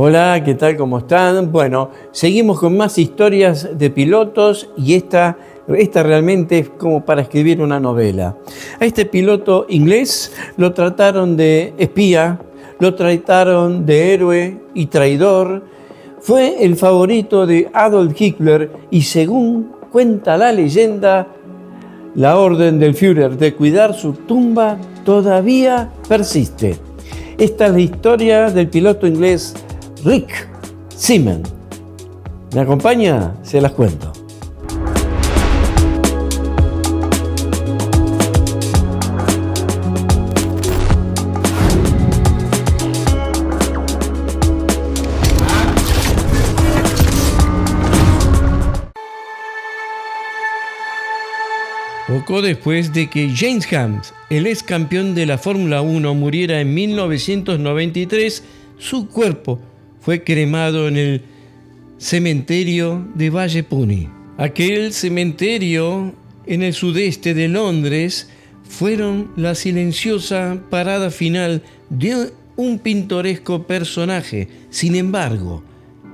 Hola, ¿qué tal? ¿Cómo están? Bueno, seguimos con más historias de pilotos y esta realmente es como para escribir una novela. A este piloto inglés lo trataron de espía, lo trataron de héroe y traidor. Fue el favorito de Adolf Hitler y, según cuenta la leyenda, la orden del Führer de cuidar su tumba todavía persiste. Esta es la historia del piloto inglés Rick Seaman. ¿Me acompaña? Se las cuento. Poco después de que James Hunt, el ex campeón de la Fórmula 1, muriera en 1993, su cuerpo fue cremado en el cementerio de Valle Puni. Aquel cementerio en el sudeste de Londres fueron la silenciosa parada final de un pintoresco personaje. Sin embargo,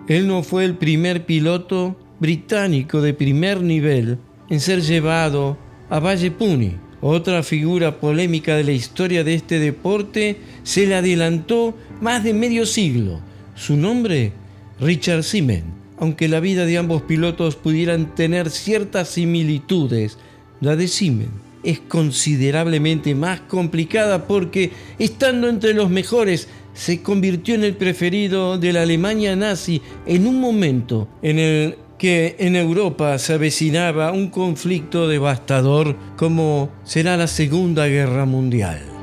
él no fue el primer piloto británico de primer nivel en ser llevado a Valle Puni. Otra figura polémica de la historia de este deporte se le adelantó más de medio siglo. Su nombre, Richard Seaman. Aunque la vida de ambos pilotos pudieran tener ciertas similitudes, la de Seaman es considerablemente más complicada porque, estando entre los mejores, se convirtió en el preferido de la Alemania nazi en un momento en el que en Europa se avecinaba un conflicto devastador como será la Segunda Guerra Mundial.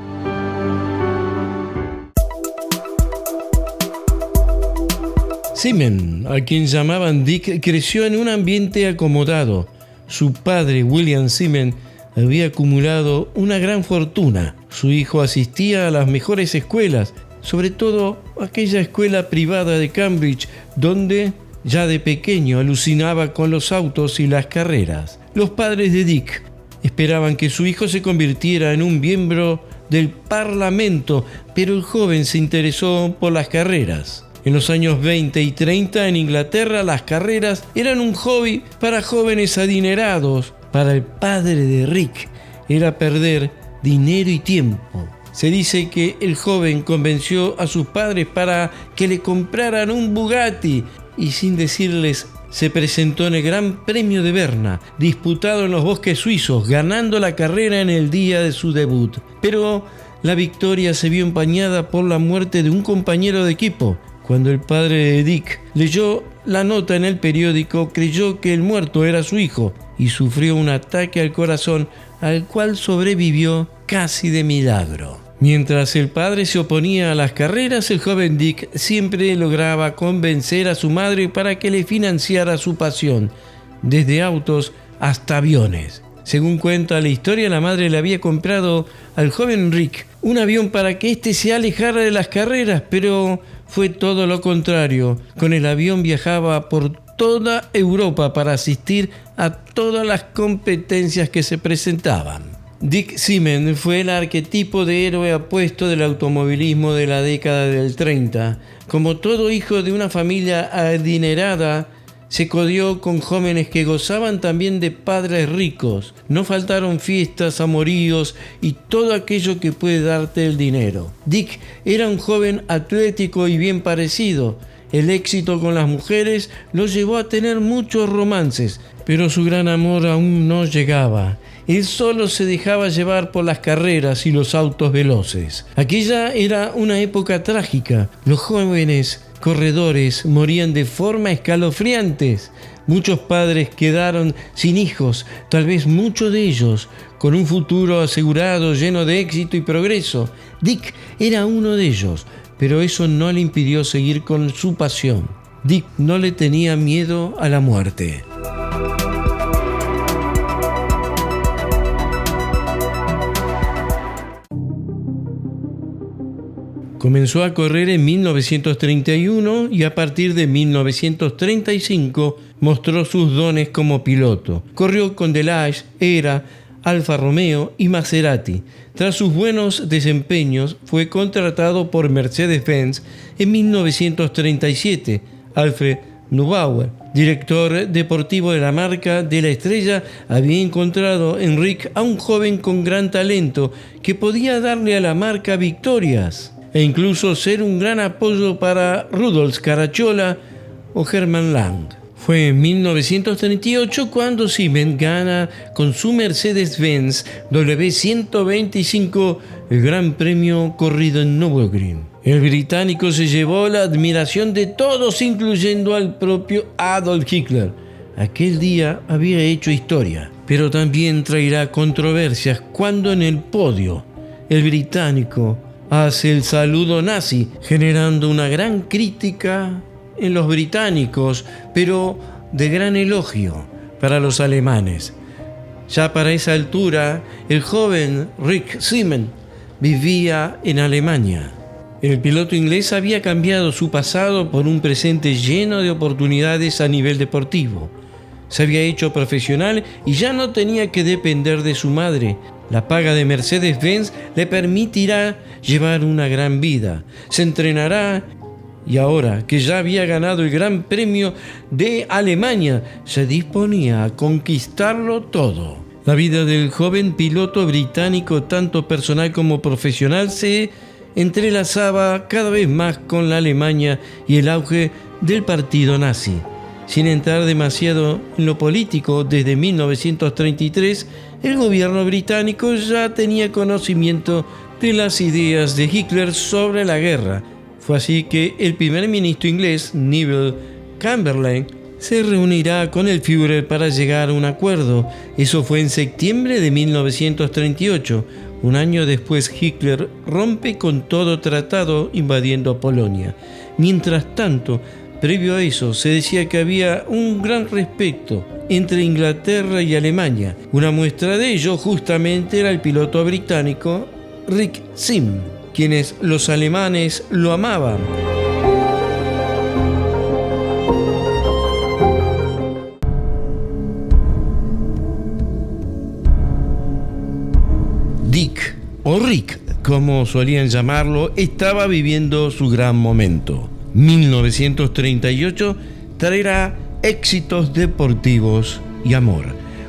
Seaman, a quien llamaban Dick, creció en un ambiente acomodado. Su padre, William Seaman, había acumulado una gran fortuna. Su hijo asistía a las mejores escuelas, sobre todo aquella escuela privada de Cambridge, donde ya de pequeño alucinaba con los autos y las carreras. Los padres de Dick esperaban que su hijo se convirtiera en un miembro del Parlamento, pero el joven se interesó por las carreras. En los años 20 y 30 en Inglaterra, las carreras eran un hobby para jóvenes adinerados. Para el padre de Rick era perder dinero y tiempo. Se dice que el joven convenció a sus padres para que le compraran un Bugatti y, sin decirles, se presentó en el Gran Premio de Berna, disputado en los bosques suizos, ganando la carrera en el día de su debut. Pero la victoria se vio empañada por la muerte de un compañero de equipo. Cuando el padre de Dick leyó la nota en el periódico, creyó que el muerto era su hijo y sufrió un ataque al corazón al cual sobrevivió casi de milagro. Mientras el padre se oponía a las carreras, el joven Dick siempre lograba convencer a su madre para que le financiara su pasión, desde autos hasta aviones. Según cuenta la historia, la madre le había comprado al joven Rick un avión para que éste se alejara de las carreras, pero fue todo lo contrario. Con el avión viajaba por toda Europa para asistir a todas las competencias que se presentaban. Dick Seaman fue el arquetipo de héroe apuesto del automovilismo de la década del 30. Como todo hijo de una familia adinerada, se codió con jóvenes que gozaban también de padres ricos. No faltaron fiestas, amoríos y todo aquello que puede darte el dinero. Dick era un joven atlético y bien parecido. El éxito con las mujeres lo llevó a tener muchos romances, pero su gran amor aún no llegaba. Él solo se dejaba llevar por las carreras y los autos veloces. Aquella era una época trágica. Los jóvenes corredores morían de forma escalofriante. Muchos padres quedaron sin hijos, tal vez muchos de ellos con un futuro asegurado lleno de éxito y progreso. Dick era uno de ellos, pero eso no le impidió seguir con su pasión. Dick no le tenía miedo a la muerte. Comenzó a correr en 1931 y a partir de 1935 mostró sus dones como piloto. Corrió con Delage, Era, Alfa Romeo y Maserati. Tras sus buenos desempeños, fue contratado por Mercedes-Benz en 1937. Alfred Neubauer, director deportivo de la marca de la estrella, había encontrado en Rick a un joven con gran talento que podía darle a la marca victorias e incluso ser un gran apoyo para Rudolf Caracciola o Hermann Lang. Fue en 1938 cuando Siemens gana con su Mercedes-Benz W125 el Gran Premio corrido en Nürburgring. El británico se llevó la admiración de todos, incluyendo al propio Adolf Hitler. Aquel día había hecho historia, pero también traerá controversias cuando en el podio el británico hace el saludo nazi, generando una gran crítica en los británicos, pero de gran elogio para los alemanes. Ya para esa altura, el joven Rick Siemens vivía en Alemania. El piloto inglés había cambiado su pasado por un presente lleno de oportunidades a nivel deportivo. Se había hecho profesional y ya no tenía que depender de su madre. La paga de Mercedes-Benz le permitirá llevar una gran vida. Se entrenará y ahora que ya había ganado el Gran Premio de Alemania, se disponía a conquistarlo todo. La vida del joven piloto británico, tanto personal como profesional, se entrelazaba cada vez más con la Alemania y el auge del partido nazi. Sin entrar demasiado en lo político, desde 1933 el gobierno británico ya tenía conocimiento de las ideas de Hitler sobre la guerra. Fue así que el primer ministro inglés, Neville Chamberlain, se reunirá con el Führer para llegar a un acuerdo. Eso fue en septiembre de 1938. Un año después, Hitler rompe con todo tratado invadiendo Polonia. Mientras tanto, previo a eso, se decía que había un gran respeto entre Inglaterra y Alemania. Una muestra de ello justamente era el piloto británico Rick Siemens, quienes los alemanes lo amaban. Dick, o Rick, como solían llamarlo, estaba viviendo su gran momento. 1938 traerá éxitos deportivos y amor.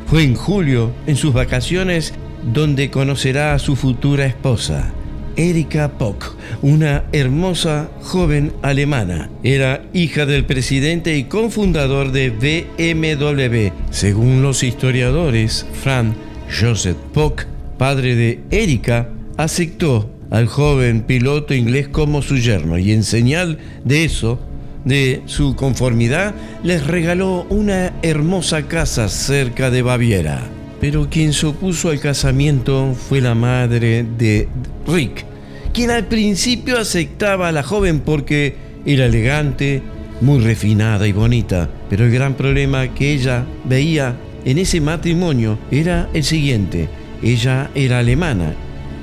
Fue en julio, en sus vacaciones, donde conocerá a su futura esposa, Erika Pock, una hermosa joven alemana. Era hija del presidente y cofundador de BMW. Según los historiadores, Franz Joseph Pock, padre de Erika, aceptó al joven piloto inglés como su yerno y en señal de eso, de su conformidad, les regaló una hermosa casa cerca de Baviera. Pero quien se opuso al casamiento fue la madre de Rick, quien al principio aceptaba a la joven porque era elegante, muy refinada y bonita. Pero el gran problema que ella veía en ese matrimonio era el siguiente: ella era alemana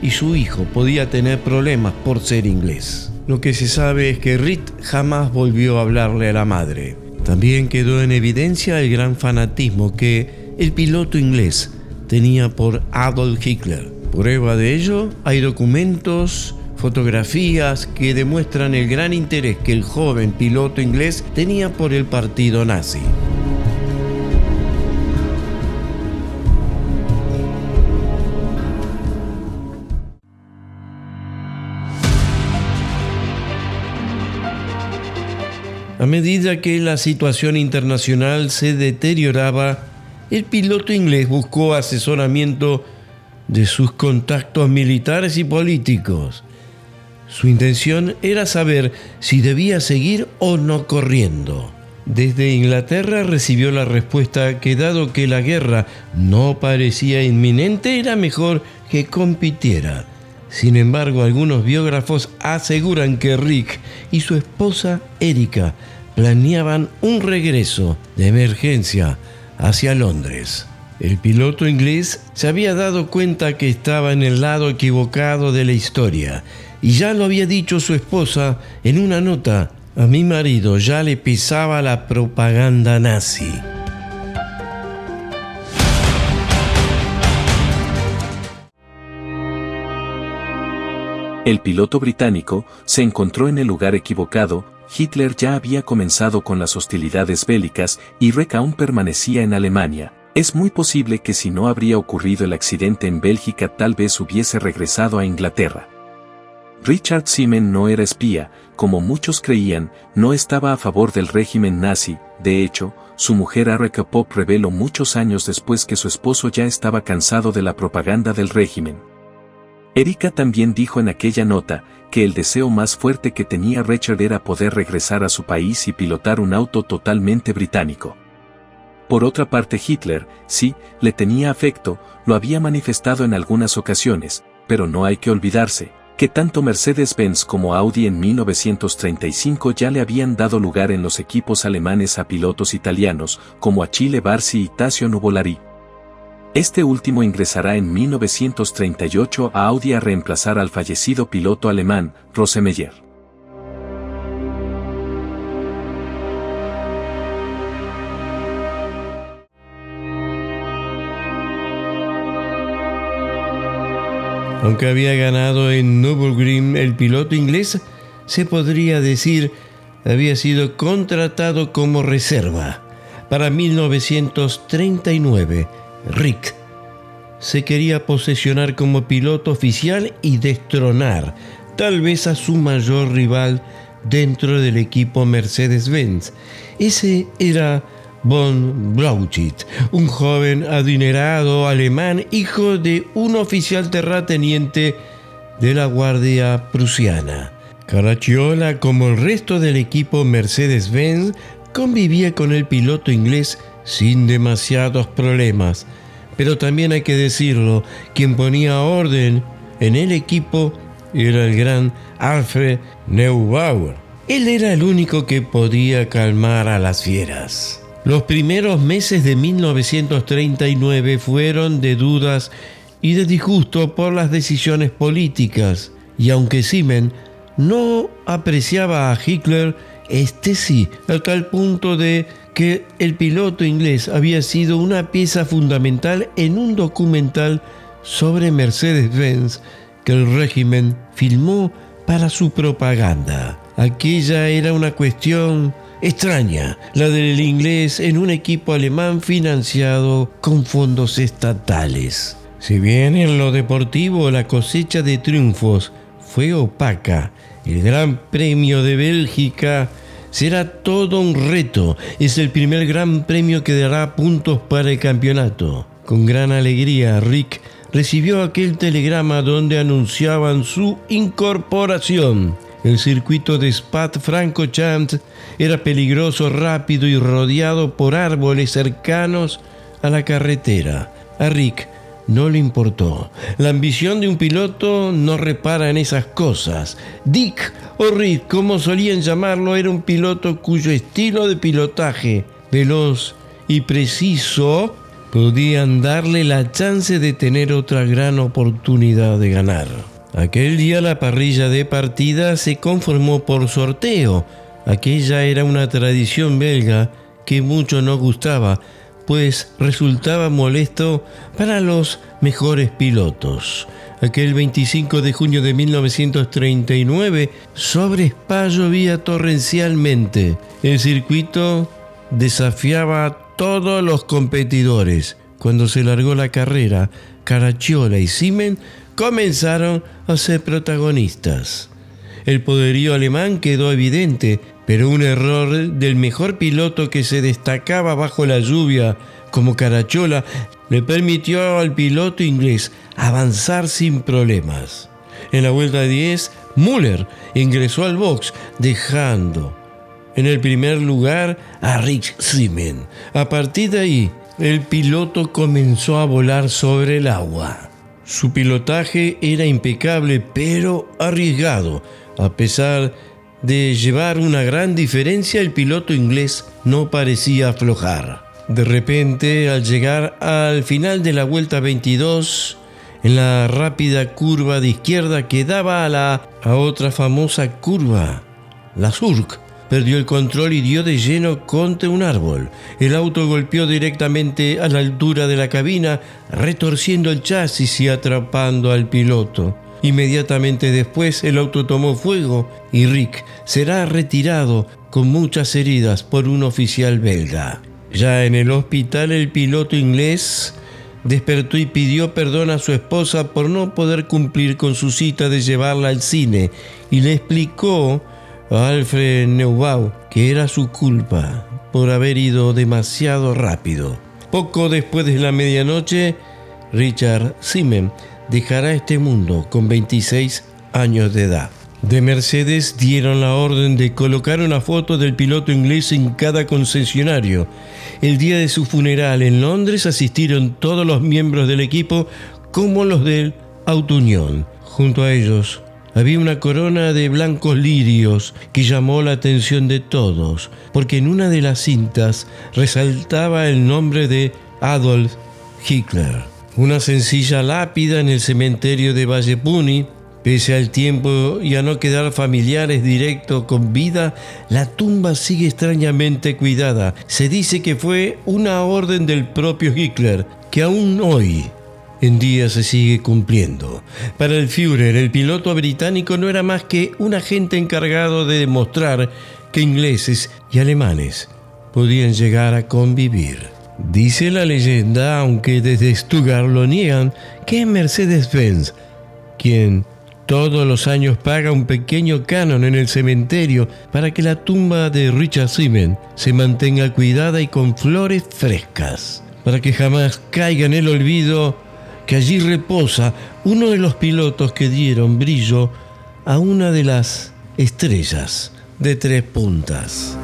y su hijo podía tener problemas por ser inglés. Lo que se sabe es que Rick jamás volvió a hablarle a la madre. También quedó en evidencia el gran fanatismo que el piloto inglés tenía por Adolf Hitler. Prueba de ello, hay documentos, fotografías que demuestran el gran interés que el joven piloto inglés tenía por el partido nazi. A medida que la situación internacional se deterioraba, el piloto inglés buscó asesoramiento de sus contactos militares y políticos. Su intención era saber si debía seguir o no corriendo. Desde Inglaterra recibió la respuesta que, dado que la guerra no parecía inminente, era mejor que compitiera. Sin embargo, algunos biógrafos aseguran que Rick y su esposa Erika planeaban un regreso de emergencia hacia Londres. El piloto inglés se había dado cuenta que estaba en el lado equivocado de la historia y ya lo había dicho su esposa en una nota: a mi marido ya le pisaba la propaganda nazi. El piloto británico se encontró en el lugar equivocado. Hitler ya había comenzado con las hostilidades bélicas y Reck aún permanecía en Alemania. Es muy posible que si no habría ocurrido el accidente en Bélgica tal vez hubiese regresado a Inglaterra. Richard Siemens no era espía, como muchos creían, no estaba a favor del régimen nazi. De hecho, su mujer Erika Popp reveló muchos años después que su esposo ya estaba cansado de la propaganda del régimen. Erika también dijo en aquella nota que el deseo más fuerte que tenía Richard era poder regresar a su país y pilotar un auto totalmente británico. Por otra parte, Hitler, sí, le tenía afecto, lo había manifestado en algunas ocasiones, pero no hay que olvidarse que tanto Mercedes-Benz como Audi en 1935 ya le habían dado lugar en los equipos alemanes a pilotos italianos, como Achille Barsi y Tazio Nuvolari. Este último ingresará en 1938 a Audi a reemplazar al fallecido piloto alemán, Rosemeyer. Aunque había ganado en Nürburgring, el piloto inglés, se podría decir, había sido contratado como reserva. Para 1939, Rick se quería posesionar como piloto oficial y destronar, tal vez a su mayor rival dentro del equipo Mercedes-Benz. Ese era von Blauchit, un joven adinerado alemán, hijo de un oficial terrateniente de la Guardia Prusiana. Caracciola, como el resto del equipo Mercedes-Benz, convivía con el piloto inglés sin demasiados problemas. Pero también hay que decirlo, quien ponía orden en el equipo era el gran Alfred Neubauer. Él era el único que podía calmar a las fieras. Los primeros meses de 1939 fueron de dudas y de disgusto por las decisiones políticas, y aunque Siemens no apreciaba a Hitler, este sí, a tal punto de que el piloto inglés había sido una pieza fundamental en un documental sobre Mercedes-Benz que el régimen filmó para su propaganda. Aquella era una cuestión extraña, la del inglés en un equipo alemán financiado con fondos estatales. Si bien en lo deportivo la cosecha de triunfos fue opaca, el Gran Premio de Bélgica será todo un reto. Es el primer Gran Premio que dará puntos para el campeonato. Con gran alegría, Rick recibió aquel telegrama donde anunciaban su incorporación. El circuito de Spa-Francorchamps era peligroso, rápido y rodeado por árboles cercanos a la carretera. A Rick no le importó. La ambición de un piloto no repara en esas cosas. Dick, o Rick, como solían llamarlo, era un piloto cuyo estilo de pilotaje, veloz y preciso, podían darle la chance de tener otra gran oportunidad de ganar. Aquel día la parrilla de partida se conformó por sorteo. Aquella era una tradición belga que mucho no gustaba, pues resultaba molesto para los mejores pilotos. Aquel 25 de junio de 1939, sobre Spa llovía torrencialmente. El circuito desafiaba a todos los competidores. Cuando se largó la carrera, Caracciola y Siemens comenzaron a ser protagonistas. El poderío alemán quedó evidente, pero un error del mejor piloto que se destacaba bajo la lluvia, como Caracciola, le permitió al piloto inglés avanzar sin problemas. En la vuelta 10, Müller ingresó al box, dejando en el primer lugar a Rick Siemens. A partir de ahí, el piloto comenzó a volar sobre el agua. Su pilotaje era impecable, pero arriesgado. A pesar de llevar una gran diferencia, el piloto inglés no parecía aflojar. De repente, al llegar al final de la vuelta 22, en la rápida curva de izquierda que daba a otra famosa curva, la Surk, perdió el control y dio de lleno contra un árbol. El auto golpeó directamente a la altura de la cabina, retorciendo el chasis y atrapando al piloto. Inmediatamente después el auto tomó fuego y Rick será retirado con muchas heridas por un oficial belga. Ya en el hospital, el piloto inglés despertó y pidió perdón a su esposa por no poder cumplir con su cita de llevarla al cine y le explicó a Alfred Neubau que era su culpa por haber ido demasiado rápido. Poco después de la medianoche, Richard Simmons dejará este mundo con 26 años de edad. De Mercedes dieron la orden de colocar una foto del piloto inglés en cada concesionario. El día de su funeral en Londres asistieron todos los miembros del equipo, como los del Auto Union. Junto a ellos había una corona de blancos lirios que llamó la atención de todos, porque en una de las cintas resaltaba el nombre de Adolf Hitler. Una sencilla lápida en el cementerio de Valle Puni. Pese al tiempo y a no quedar familiares directos con vida, la tumba sigue extrañamente cuidada. Se dice que fue una orden del propio Hitler, que aún hoy en día se sigue cumpliendo. Para el Führer, el piloto británico no era más que un agente encargado de demostrar que ingleses y alemanes podían llegar a convivir. Dice la leyenda, aunque desde Stuttgart lo niegan, que es Mercedes-Benz quien todos los años paga un pequeño canon en el cementerio para que la tumba de Richard Simmons se mantenga cuidada y con flores frescas, para que jamás caiga en el olvido que allí reposa uno de los pilotos que dieron brillo a una de las estrellas de 3 puntas.